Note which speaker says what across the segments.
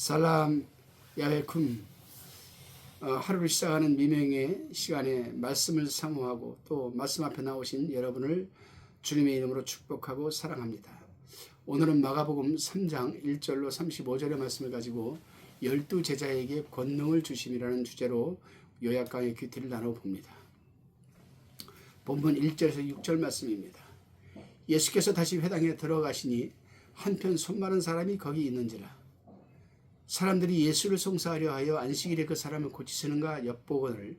Speaker 1: 살람 야베쿰. 하루를 시작하는 미명의 시간에 말씀을 사모하고 또 말씀 앞에 나오신 여러분을 주님의 이름으로 축복하고 사랑합니다. 오늘은 마가복음 3장 1절로 35절의 말씀을 가지고 12제자에게 권능을 주심이라는 주제로 요약 강의 큐티를 나눠봅니다. 본문 1절에서 6절 말씀입니다. 예수께서 다시 회당에 들어가시니 한편 손 마른 사람이 거기 있는지라. 사람들이 예수를 송사하려 하여 안식일에 그 사람을 고치시는가 엿보거늘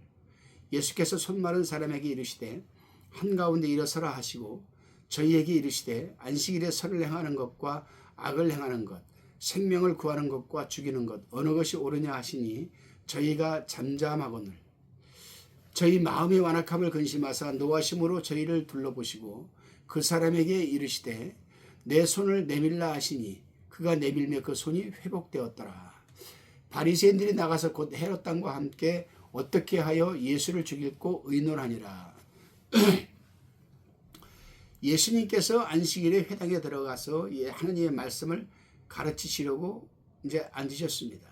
Speaker 1: 예수께서 손 마른 사람에게 이르시되 한가운데 일어서라 하시고 저희에게 이르시되 안식일에 선을 행하는 것과 악을 행하는 것, 생명을 구하는 것과 죽이는 것 어느 것이 옳으냐 하시니 저희가 잠잠하거늘 저희 마음의 완악함을 근심하사 노하심으로 저희를 둘러보시고 그 사람에게 이르시되 내 손을 내밀라 하시니 그가 내밀며 그 손이 회복되었더라. 바리새인들이 나가서 곧 헤롯 왕과 함께 어떻게 하여 예수를 죽일고 의논하니라. 예수님께서 안식일에 회당에 들어가서 하나님의 말씀을 가르치시려고 이제 앉으셨습니다.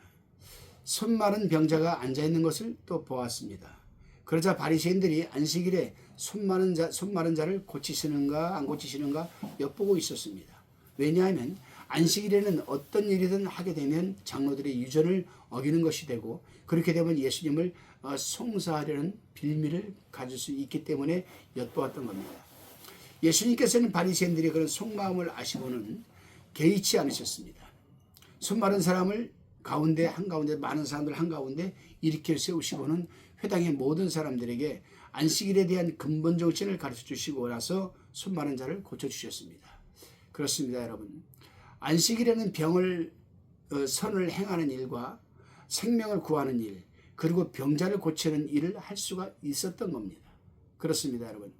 Speaker 1: 손 마른 병자가 앉아 있는 것을 또 보았습니다. 그러자 바리새인들이 안식일에 손 마른 자를 고치시는가 안 고치시는가 엿보고 있었습니다. 왜냐하면 안식일에는 어떤 일이든 하게 되면 장로들의 유전을 어기는 것이 되고 그렇게 되면 예수님을 송사하려는 빌미를 가질 수 있기 때문에 엿보았던 겁니다. 예수님께서는 바리새인들이 그런 속마음을 아시고는 개의치 않으셨습니다. 손 마른 사람을 한가운데 많은 사람들 한가운데 일으켜 세우시고는 회당의 모든 사람들에게 안식일에 대한 근본 정신을 가르쳐 주시고 나서 손 마른 자를 고쳐주셨습니다. 그렇습니다, 여러분. 안식일에는 선을 행하는 일과 생명을 구하는 일, 그리고 병자를 고치는 일을 할 수가 있었던 겁니다. 그렇습니다, 여러분.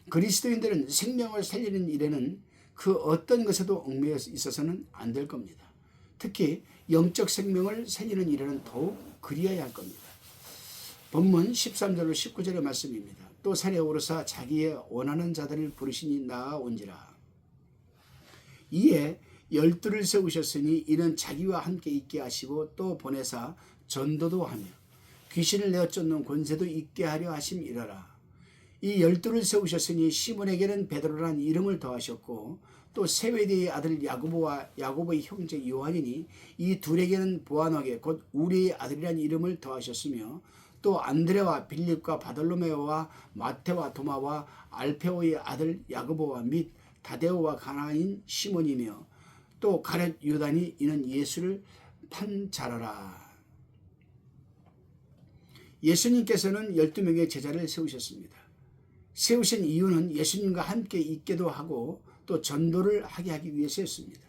Speaker 1: 그리스도인들은 생명을 살리는 일에는 그 어떤 것에도 얽매여 있어서는 안 될 겁니다. 특히 영적 생명을 살리는 일에는 더욱 그리해야 할 겁니다. 본문 13절로 19절의 말씀입니다. 또 산에 오르사 자기의 원하는 자들을 부르시니 나아온지라. 이에 12를 세우셨으니 이는 자기와 함께 있게 하시고 또 보내사 전도도 하며 귀신을 내어 쫓는 권세도 있게 하려 하심이러라. 이 12를 세우셨으니 시몬에게는 베드로라는 이름을 더하셨고 또 세베대의 아들 야고보와 야고보의 형제 요한이니 이 둘에게는 보아너게 곧 우리의 아들이라는 이름을 더하셨으며 또 안드레와 빌립과 바돌로메오와 마테와 도마와 알페오의 아들 야고보와 및 다데오와 가나인 시몬이며 또 가룟 유다니 이는 예수를 판 자라라. 예수님께서는 12명의 제자를 세우셨습니다. 세우신 이유는 예수님과 함께 있기도 하고 또 전도를 하게 하기 위해서였습니다.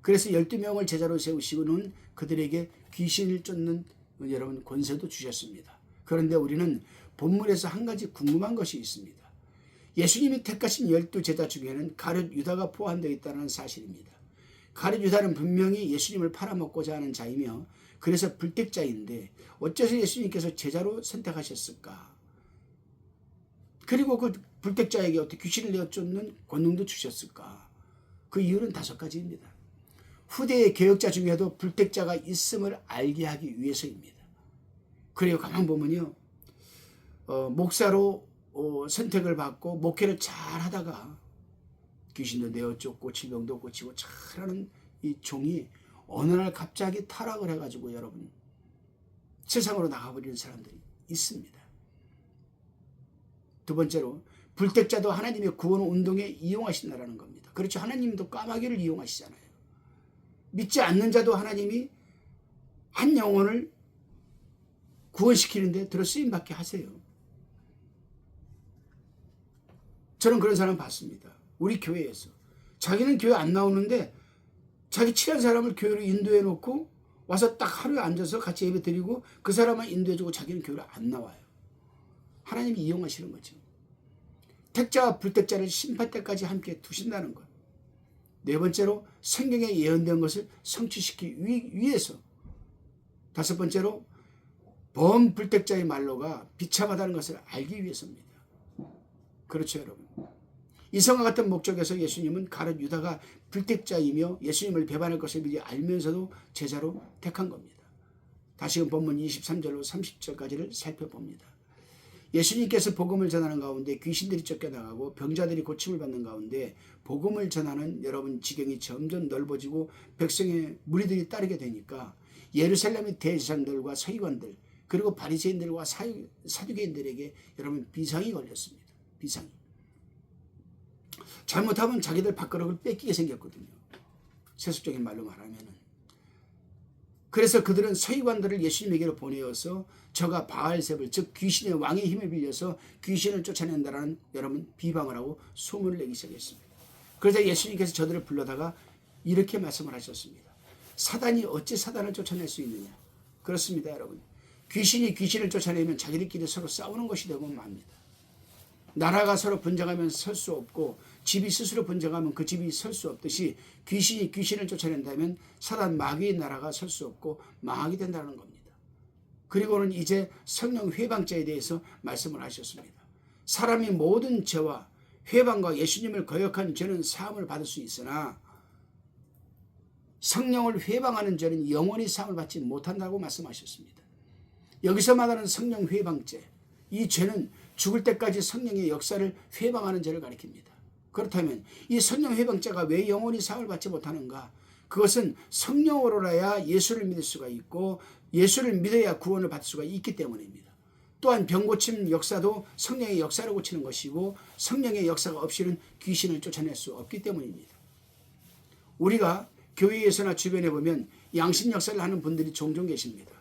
Speaker 1: 그래서 12명을 제자로 세우시고는 그들에게 귀신을 쫓는 여러분 권세도 주셨습니다. 그런데 우리는 본문에서 한 가지 궁금한 것이 있습니다. 예수님이 택하신 12제자 중에는 가룟 유다가 포함되어 있다는 사실입니다. 가룟 유다는 분명히 예수님을 팔아먹고자 하는 자이며 그래서 불택자인데 어째서 예수님께서 제자로 선택하셨을까? 그리고 그 불택자에게 어떻게 귀신을 내어 쫓는 권능도 주셨을까? 그 이유는 5가지입니다. 후대의 개혁자 중에도 불택자가 있음을 알게 하기 위해서입니다. 그리고 가만 보면요. 목사로 선택을 받고 목회를 잘 하다가 귀신도 내어 쫓고 질병도 고치고 잘하는 이 종이 어느 날 갑자기 타락을 해가지고 여러분 세상으로 나가버리는 사람들이 있습니다. 두 번째로 불택자도 하나님의 구원 운동에 이용하신다라는 겁니다. 그렇죠. 하나님도 까마귀를 이용하시잖아요. 믿지 않는 자도 하나님이 한 영혼을 구원시키는데 들어 쓰임받게 하세요. 저는 그런 사람 봤습니다. 우리 교회에서. 자기는 교회 안 나오는데 자기 친한 사람을 교회로 인도해 놓고 와서 딱 하루에 앉아서 같이 예배 드리고 그 사람만 인도해 주고 자기는 교회로 안 나와요. 하나님이 이용하시는 거죠. 택자와 불택자를 심판 때까지 함께 두신다는 것. 네 번째로 성경에 예언된 것을 성취시키기 위해서. 5번째로 범불택자의 말로가 비참하다는 것을 알기 위해서입니다. 그렇죠, 여러분. 이성과 같은 목적에서 예수님은 가룟 유다가 빌택자이며 예수님을 배반할 것을 미리 알면서도 제자로 택한 겁니다. 다시금 본문 23절로 30절까지를 살펴봅니다. 예수님께서 복음을 전하는 가운데 귀신들이 쫓겨나가고 병자들이 고침을 받는 가운데 복음을 전하는 여러분 지경이 점점 넓어지고 백성의 무리들이 따르게 되니까 예루살렘의 대제사장들과 서기관들 그리고 바리새인들과 사두개인들에게 여러분 비상이 걸렸습니다. 비상이. 잘못하면 자기들 밥그릇을 뺏기게 생겼거든요. 세속적인 말로 말하면은. 그래서 그들은 서기관들을 예수님에게로 보내어서 저가 바알세불 즉 귀신의 왕의 힘을 빌려서 귀신을 쫓아낸다라는 여러분 비방을 하고 소문을 내기 시작했습니다. 그러자 예수님께서 저들을 불러다가 이렇게 말씀을 하셨습니다. 사단이 어찌 사단을 쫓아낼 수 있느냐? 그렇습니다, 여러분. 귀신이 귀신을 쫓아내면 자기들끼리 서로 싸우는 것이 되고 맙니다. 나라가 서로 분쟁하면 설 수 없고 집이 스스로 분쟁하면 그 집이 설 수 없듯이 귀신이 귀신을 쫓아낸다면 사단 마귀의 나라가 설 수 없고 망하게 된다는 겁니다. 그리고는 이제 성령 회방죄에 대해서 말씀을 하셨습니다. 사람이 모든 죄와 회방과 예수님을 거역한 죄는 사함을 받을 수 있으나 성령을 회방하는 죄는 영원히 사함을 받지 못한다고 말씀하셨습니다. 여기서 말하는 성령 회방죄, 이 죄는 죽을 때까지 성령의 역사를 회방하는 죄를 가리킵니다. 그렇다면 이 성령 회방죄가 왜 영원히 사함을 받지 못하는가? 그것은 성령으로라야 예수를 믿을 수가 있고 예수를 믿어야 구원을 받을 수가 있기 때문입니다. 또한 병고침 역사도 성령의 역사로 고치는 것이고 성령의 역사가 없이는 귀신을 쫓아낼 수 없기 때문입니다. 우리가 교회에서나 주변에 보면 양심 역사를 하는 분들이 종종 계십니다.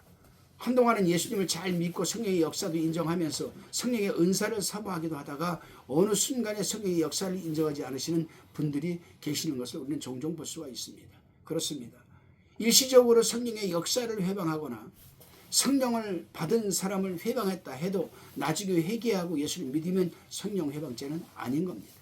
Speaker 1: 한동안은 예수님을 잘 믿고 성령의 역사도 인정하면서 성령의 은사를 사모하기도 하다가 어느 순간에 성령의 역사를 인정하지 않으시는 분들이 계시는 것을 우리는 종종 볼 수가 있습니다. 그렇습니다. 일시적으로 성령의 역사를 회방하거나 성령을 받은 사람을 회방했다 해도 나중에 회개하고 예수를 믿으면 성령 회방죄는 아닌 겁니다.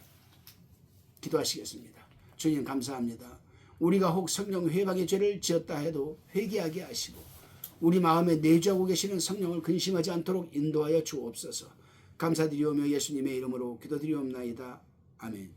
Speaker 1: 기도하시겠습니다. 주님 감사합니다. 우리가 혹 성령 회방의 죄를 지었다 해도 회개하게 하시고 우리 마음에 내주하고 계시는 성령을 근심하지 않도록 인도하여 주옵소서. 감사드리오며 예수님의 이름으로 기도드리옵나이다. 아멘.